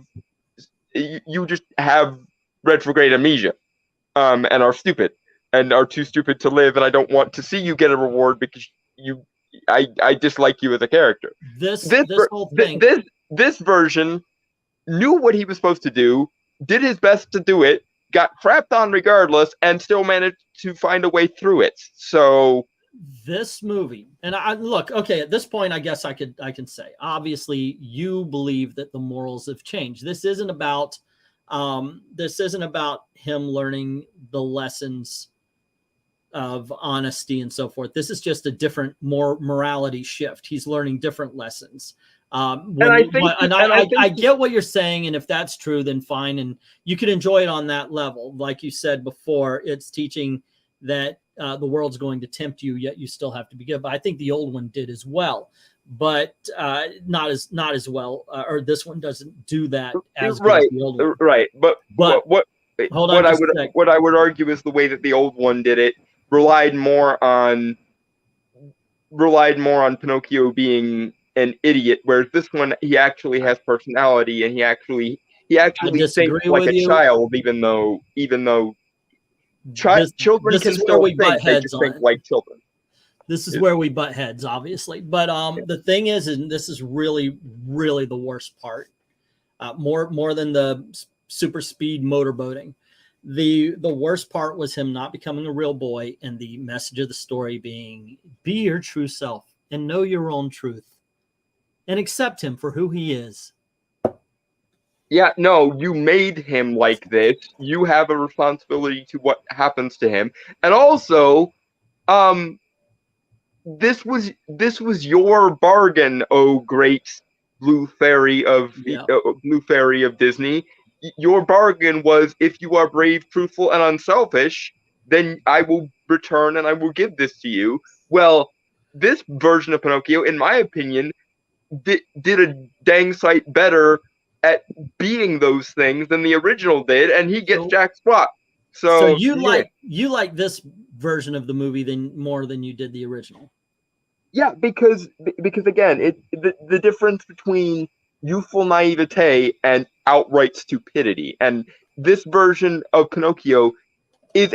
retrograde amnesia, and are stupid and are too stupid to live, and I don't want to see you get a reward because I dislike you as a character. This whole thing. This version knew what he was supposed to do, did his best to do it, got crapped on regardless, and still managed to find a way through it. So this movie, and look, okay, at this point, I guess I can say, obviously, you believe that the morals have changed. This isn't about him learning the lessons of honesty and so forth. This is just a different, more morality shift. He's learning different lessons. I get what you're saying, and if that's true, then fine, and you can enjoy it on that level. Like you said before, it's teaching that the world's going to tempt you, yet you still have to be good. But I think the old one did as well, but not as well. Or this one doesn't do that as good as the old one. Right. But what I would argue is the way that the old one did it relied more on Pinocchio being an idiot, whereas this one, he actually has personality, and he actually thinks like a child, even though children can still think, they just think like children. This is where we butt heads, obviously. But the thing is, and this is really, really the worst part, more than the super speed motorboating. The worst part was him not becoming a real boy, and the message of the story being, be your true self and know your own truth and accept him for who he is. Yeah, no, you made him like this. You have a responsibility to what happens to him. And also, this was your bargain, oh great blue fairy of Disney. Your bargain was, if you are brave, truthful, and unselfish, then I will return and I will give this to you. Well, this version of Pinocchio, in my opinion, did a dang sight better at being those things than the original did, and he gets Jack Spot. So you like this version of the movie more than you did the original. Yeah, because again, the difference between youthful naivete and outright stupidity, and this version of Pinocchio is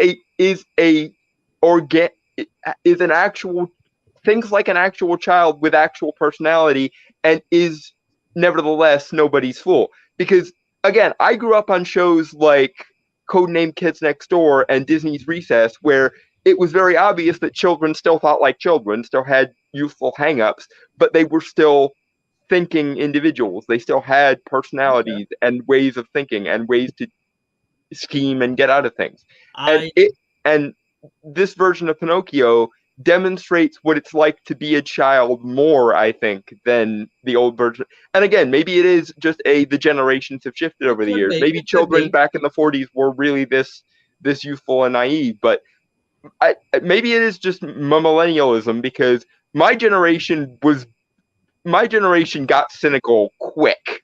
an actual, thinks like an actual child with actual personality, and is nevertheless nobody's fool. Because again, I grew up on shows like Codename Kids Next Door and Disney's Recess, where it was very obvious that children still thought like children, still had youthful hang-ups, but they were still thinking individuals. They still had personalities and ways of thinking and ways to scheme and get out of things. I And this version of Pinocchio demonstrates what it's like to be a child more, I think, than the old version. And again, maybe it is just the generations have shifted over the years. Maybe children back in the 40s were really this youthful and naive, but maybe it is just millennialism, because my generation got cynical quick,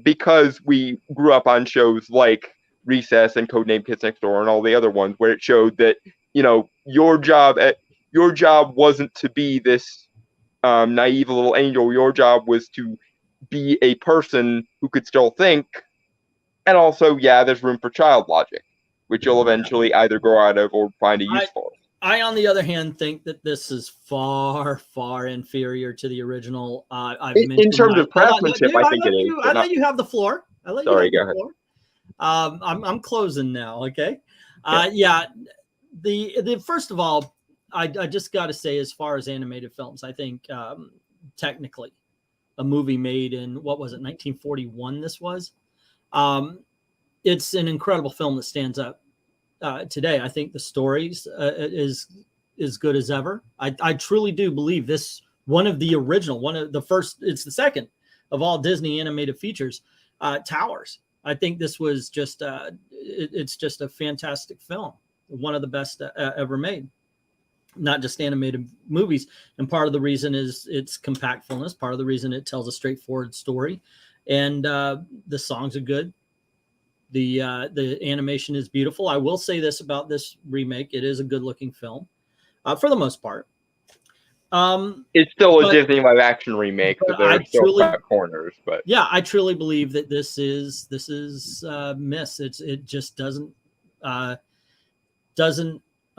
because we grew up on shows like Recess and Codename Kids Next Door and all the other ones, where it showed that, you know, your job wasn't to be this naive little angel. Your job was to be a person who could still think, and also, yeah, there's room for child logic, which you'll eventually either grow out of or find a use for. I, on the other hand, think that this is far, far inferior to the original. In terms of craftsmanship, I think it is. I let you have the floor. Sorry, go ahead. I'm closing now. Okay. Yeah. The first of all, I just got to say, as far as animated films, I think technically, a movie made in, what was it, 1941? This was. It's an incredible film that stands up today. I think the stories is good as ever. I truly do believe this one of the first. It's the second of all Disney animated features towers. I think this was just it's just a fantastic film, one of the best ever made. Not just animated movies, and part of the reason is its compactfulness. Part of the reason it tells a straightforward story, and the songs are good. The animation is beautiful. I will say this about this remake: it is a good-looking film, for the most part. It's still a Disney live action remake, so there are still cut corners. But yeah, I truly believe that this is miss. It just doesn't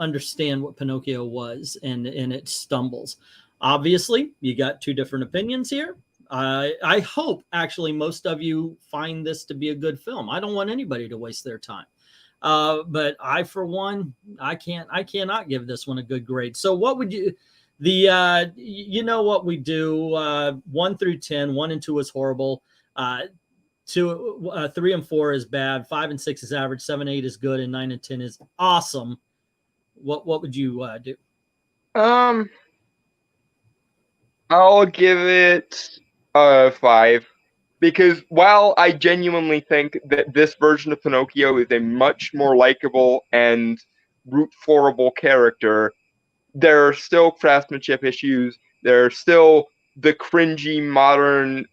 understand what Pinocchio was, and it stumbles. Obviously, you got two different opinions here. I hope actually most of you find this to be a good film. I don't want anybody to waste their time. But I, for one, I cannot give this one a good grade. So what would you, you know what we do, 1 through 10, 1 and 2 is horrible. 3 and 4 is bad. 5 and 6 is average. 7, 8 is good. And 9 and 10 is awesome. What would you do? I'll give it 5, because while I genuinely think that this version of Pinocchio is a much more likable and root-forable character, there are still craftsmanship issues. There are still the cringy modern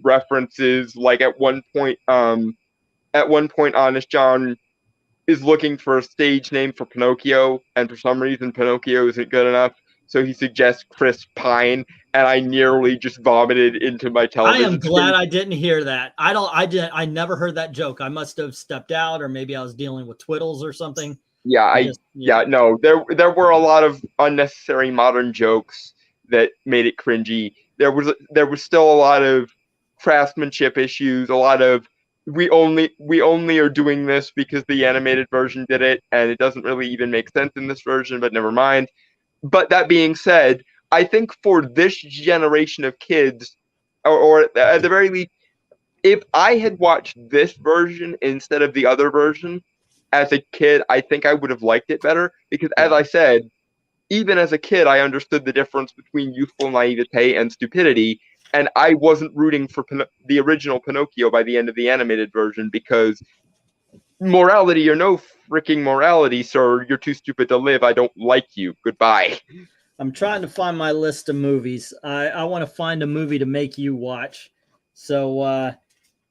references. Like at one point, Honest John is looking for a stage name for Pinocchio, and for some reason Pinocchio isn't good enough, so he suggests Chris Pine, and I nearly just vomited into my television. I am glad I didn't hear that. I never heard that joke. I must have stepped out, or maybe I was dealing with twiddles or something. Yeah, no, there were a lot of unnecessary modern jokes that made it cringy. There was still a lot of craftsmanship issues, a lot of we only are doing this because the animated version did it, and it doesn't really even make sense in this version, but never mind. But that being said, I think for this generation of kids, or at the very least, if I had watched this version instead of the other version as a kid, I think I would have liked it better, because as I said, even as a kid, I understood the difference between youthful naivete and stupidity, and I wasn't rooting for the original Pinocchio by the end of the animated version, because morality or no freaking morality, sir, you're too stupid to live, I don't like you, goodbye. I'm trying to find my list of movies. I want to find a movie to make you watch, so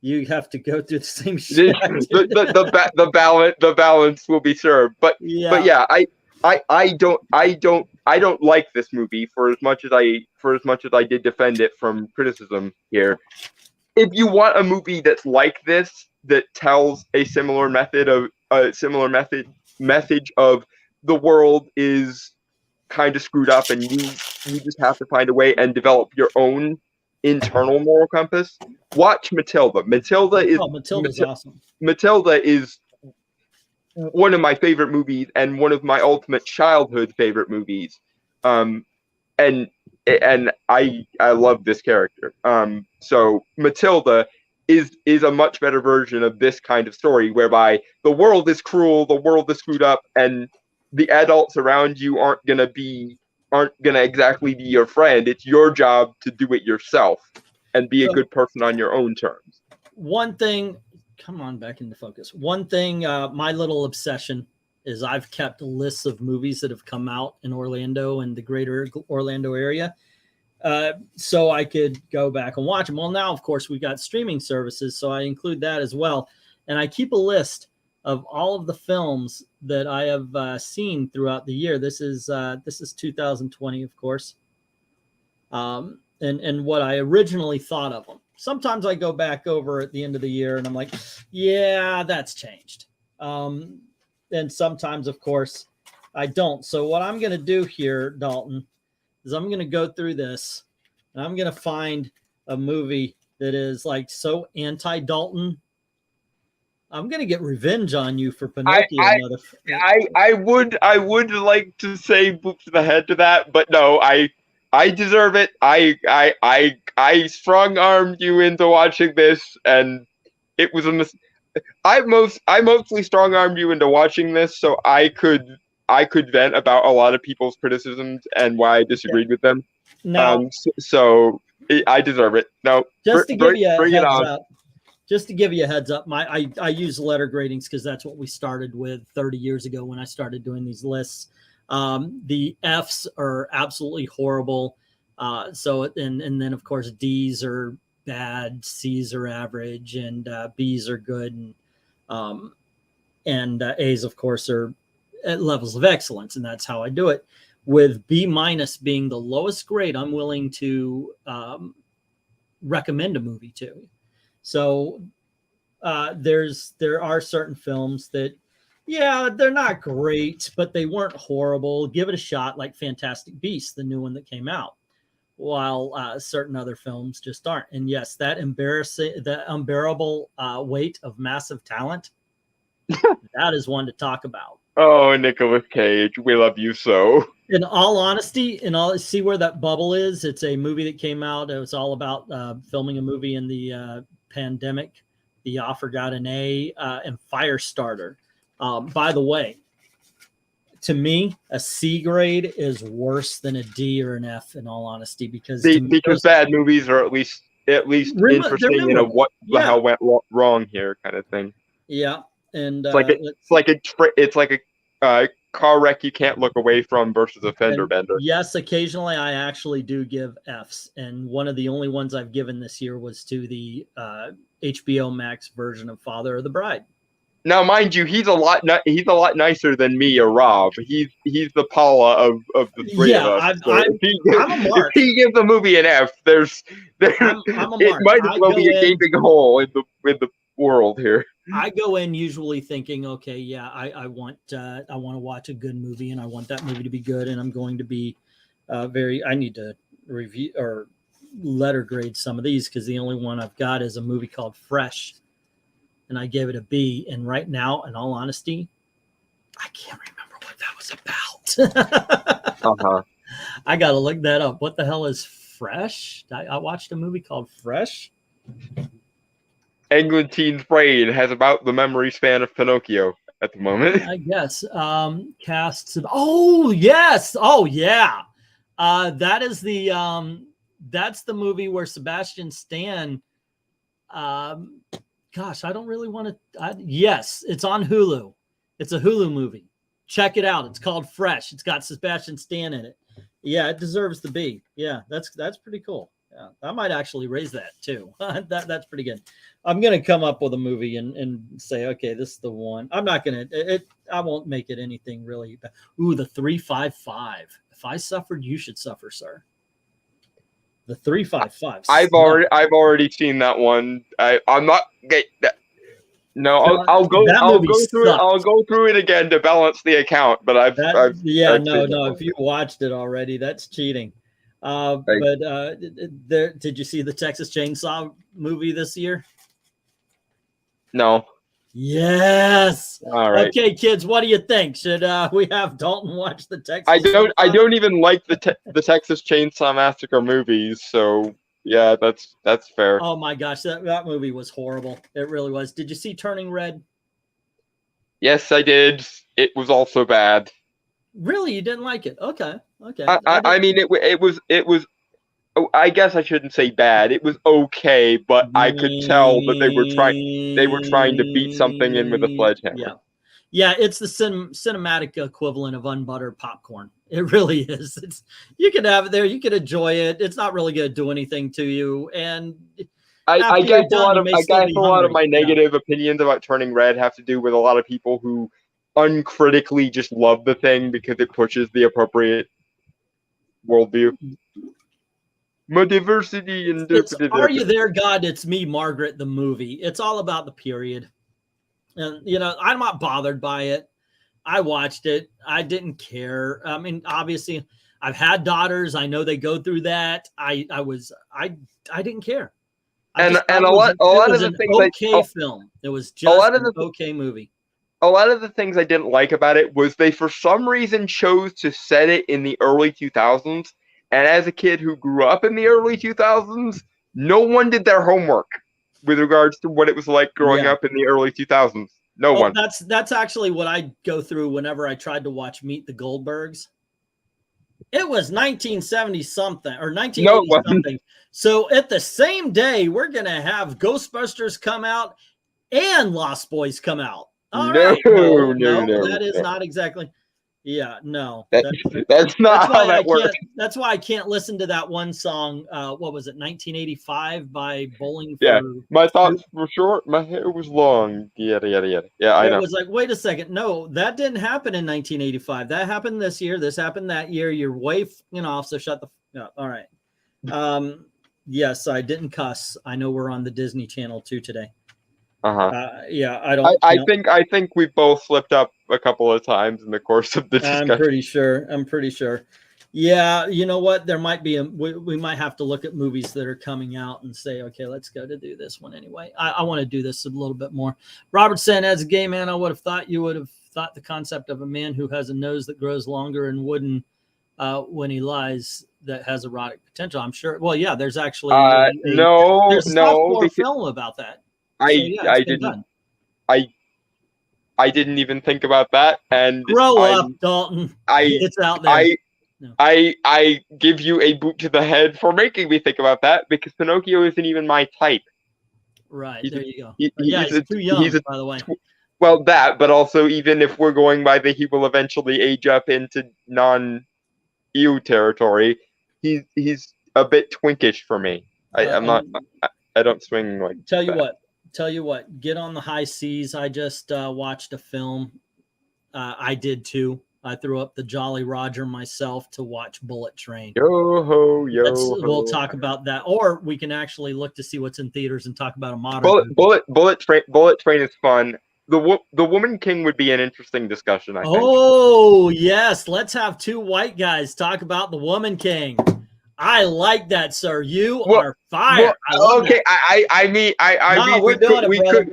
you have to go through the same shit. The balance will be served, but yeah, I don't like this movie for as much as I did defend it from criticism here. If you want a movie that's like this, that tells a similar message of the world is kind of screwed up, and you just have to find a way and develop your own internal moral compass, watch Matilda. Matilda's awesome. Matilda is one of my favorite movies and one of my ultimate childhood favorite movies. And I love this character. So Matilda, is a much better version of this kind of story, whereby the world is cruel, the world is screwed up, and the adults around you aren't gonna exactly be your friend. It's your job to do it yourself and be a good person on your own terms. One thing, come on back into focus. One thing, my little obsession is I've kept lists of movies that have come out in Orlando and the greater Orlando area, so I could go back and watch them. Well, now, of course, we've got streaming services, so I include that as well. And I keep a list of all of the films that I have seen throughout the year. This is 2020, of course, and what I originally thought of them. Sometimes I go back over at the end of the year and I'm like, yeah, that's changed. And sometimes, of course, I don't. So what I'm going to do here, Dalton, is I'm going to go through this and I'm going to find a movie that is like so anti-Dalton. I'm going to get revenge on you for Pinocchio. I would like to say boop to the head to that, but no, I deserve it. I strong-armed you into watching this, and it was a mistake. I mostly strong-armed you into watching this so I could vent about a lot of people's criticisms and why I disagreed with them. No, so I deserve it. No, just to give you a bring heads it on. up. Just to give you a heads up, I use letter gradings because that's what we started with 30 years ago when I started doing these lists. The Fs are absolutely horrible. So then of course Ds are bad, Cs are average, and Bs are good, and As of course are at levels of excellence, and that's how I do it. With B- being the lowest grade, I'm willing to recommend a movie to. So there are certain films that, yeah, they're not great, but they weren't horrible. Give it a shot, like Fantastic Beasts, the new one that came out, while certain other films just aren't. And yes, that unbearable weight of massive talent, that is one to talk about. Oh, Nicolas Cage, we love you so. In all honesty, see where that bubble is? It's a movie that came out. It was all about filming a movie in the pandemic. The Offer got an A, and Firestarter. By the way, to me, a C grade is worse than a D or an F, in all honesty, because bad movies are at least interesting, how went wrong here, kind of thing. Yeah, and it's like a car wreck you can't look away from versus a fender bender. Yes, occasionally I actually do give Fs, and one of the only ones I've given this year was to the HBO Max version of Father of the Bride. Now, mind you, he's a lot nicer than me or Rob. He's the Paula of the three of us. I'm a mark. If he gives the movie an F, I'm a mark. It might as well be a gaping hole in the world here. I go in usually thinking, okay, yeah, I want to watch a good movie, and I want that movie to be good, and I'm going to be I need to review or letter grade some of these, because the only one I've got is a movie called Fresh, and I gave it a B. And right now, in all honesty, I can't remember what that was about. I got to look that up. What the hell is Fresh? I watched a movie called Fresh. Eglantine's brain has about the memory span of Pinocchio at the moment. I guess. Casts of, oh yes, oh yeah. That is that's the movie where Sebastian Stan. Gosh, I don't really want to. Yes, it's on Hulu. It's a Hulu movie. Check it out. It's called Fresh. It's got Sebastian Stan in it. Yeah, it deserves to be. Yeah, that's pretty cool. Yeah, I might actually raise that too. That's pretty good. I'm gonna come up with a movie and say, okay, this is the one. I'm not gonna. I won't make it anything really bad. Ooh, the 355. If I suffered, you should suffer, sir. The 355. I've already seen that one. I'm not. No, I'll go through it. I'll go through it again to balance the account. But I've if you watched it already, that's cheating. Did you see the Texas Chainsaw movie this year? No. Yes. All right. Okay, kids, what do you think? Should we have Dalton watch the Texas? I don't even like the Texas Chainsaw Massacre movies, so Yeah, that's fair. Oh my gosh, that movie was horrible. It really was. Did you see Turning Red? Yes, I did. It was also bad. Really, you didn't like it? Okay, okay. I mean, it was. Oh, I guess I shouldn't say bad. It was okay, but I could tell that they were trying to beat something in with a sledgehammer. Yeah, yeah. It's the cinematic equivalent of unbuttered popcorn. It really is. You can have it there. You can enjoy it. It's not really going to do anything to you. And I guess a lot of my Yeah. negative opinions about Turning Red have to do with a lot of people who uncritically just love the thing because it pushes the appropriate worldview. My diversity and Are You There, God? It's Me, Margaret, the movie. It's all about the period. And, you know, I'm not bothered by it. I watched it. I didn't care. I mean, obviously, I've had daughters. I know they go through that. I didn't care. And a lot of the things film. It was just an okay movie. A lot of the things I didn't like about it was they, for some reason, chose to set it in the early 2000s. And as a kid who grew up in the early 2000s, no one did their homework with regards to what it was like growing up in the early 2000s. No one. That's actually what I go through whenever I tried to watch Meet the Goldbergs. It was 1970 something or 1980 something. So at the same day, we're gonna have Ghostbusters come out and Lost Boys come out. No, that is not exactly. Yeah, no. That's not how that works. That's why I can't listen to that one song. What was it? 1985 by Bowling for Yeah, my thoughts were short. My hair was long. Yada yada yada. Yeah, I know. It was like, wait a second. No, that didn't happen in 1985. That happened this year. This happened that year. You're way off. So shut the. All right. Yes, I didn't cuss. I know we're on the Disney Channel too today. Yeah, I don't. I think we both slipped up a couple of times in the course of the discussion. I'm pretty sure. Yeah, you know what? There might be we might have to look at movies that are coming out and say, okay, let's go to do this one anyway. I want to do this a little bit more. Robert said, as a gay man, I would have thought you would have thought the concept of a man who has a nose that grows longer and wooden when he lies that has erotic potential. I'm sure. Well, yeah, there's actually there's a sophomore film about that. I didn't even think about that. And grow up, Dalton. It's out there. I give you a boot to the head for making me think about that because Pinocchio isn't even my type. Right, there you go. He's too young, by the way. Well, that, but also even if we're going by he will eventually age up into non-EU territory, he's a bit twinkish for me. I don't swing like that. Tell you what, get on the high seas. I just watched a film. I did too. I threw up the Jolly Roger myself to watch Bullet Train. We'll talk about that, or we can actually look to see what's in theaters and talk about a modern Bullet Train is fun. The Woman King would be an interesting discussion, I think. Oh yes, let's have two white guys talk about the Woman King. I like that, sir. You are fired. Okay,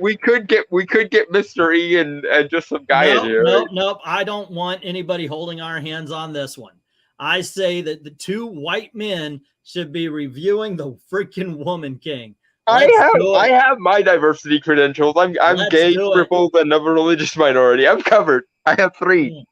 we could get Mr. E and just some guy in here. Nope. I don't want anybody holding our hands on this one. I say that the two white men should be reviewing the freaking Woman King. I have my diversity credentials. I'm gay, crippled, and of a religious minority. I'm covered. I have 3.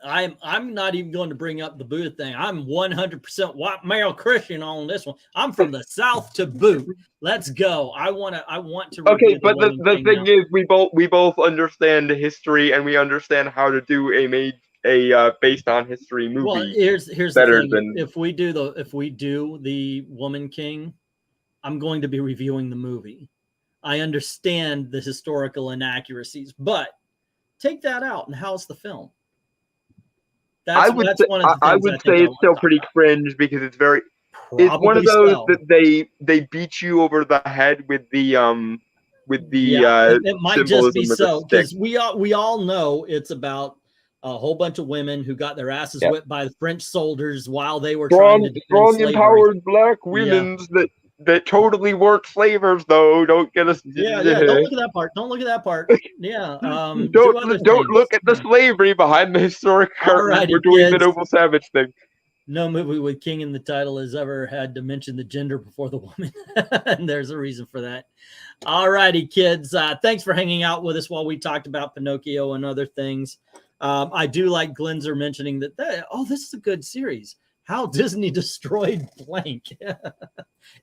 I'm not even going to bring up the Buddha thing. I'm 100% white male Christian on this one. I'm from the South to boot. Let's go. I want to. Okay, but the thing is, we both understand history and we understand how to do a based on history movie. Well, here's the thing. If we do the Woman King, I'm going to be reviewing the movie. I understand the historical inaccuracies, but take that out and how's the film? I would say it's still pretty cringe because it's very. It's one of those that they beat you over the head with the it might just be so because we all know it's about a whole bunch of women who got their asses whipped by the French soldiers while they were trying to strong empowered black women that totally weren't slavers, though. Don't get us. Yeah. Don't look at that part. Don't look at that part. Yeah. Don't look at the slavery behind the historic curtain. We're doing the Noble Savage thing. No movie with king in the title has ever had to mention the gender before the woman. And there's a reason for that. All righty, kids. Thanks for hanging out with us while we talked about Pinocchio and other things. I do like Glenzer mentioning that, oh, this is a good series. How Disney Destroyed Blank.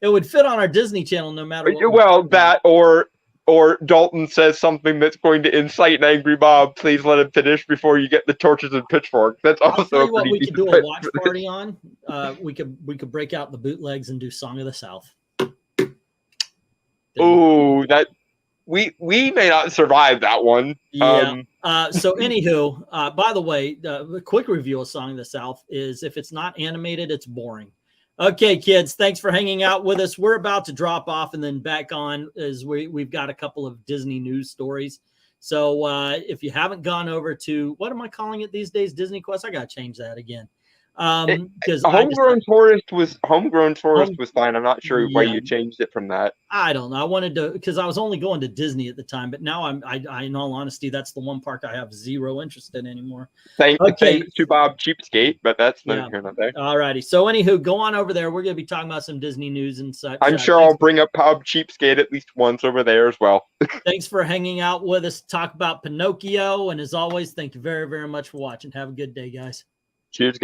It would fit on our Disney Channel no matter what. Well, that or Dalton says something that's going to incite an angry mob. Please let him finish before you get the torches and pitchforks. That's also I'll tell you a what pretty we could do decent a watch party on. We could break out the bootlegs and do Song of the South. Oh, that we may not survive that one. Yeah. So anywho, by the way, the quick review of Song of the South is if it's not animated, it's boring. Okay, kids, thanks for hanging out with us. We're about to drop off and then back on as we've got a couple of Disney news stories. So if you haven't gone over to, what am I calling it these days? Disney Quest? I got to change that again. Because Homegrown Forest was fine. I'm not sure why you changed it from that. I don't know. I wanted to, because I was only going to Disney at the time, but now I in all honesty, that's the one park I have zero interest in anymore. Thanks to Bob Cheapskate, but that's neither here nor there. All righty. So anywho, go on over there. We're going to be talking about some Disney news and such. I'm sure I'll bring up Bob Cheapskate at least once over there as well. Thanks for hanging out with us. Talk about Pinocchio, and as always, thank you very, very much for watching. Have a good day, guys. Cheers, guys.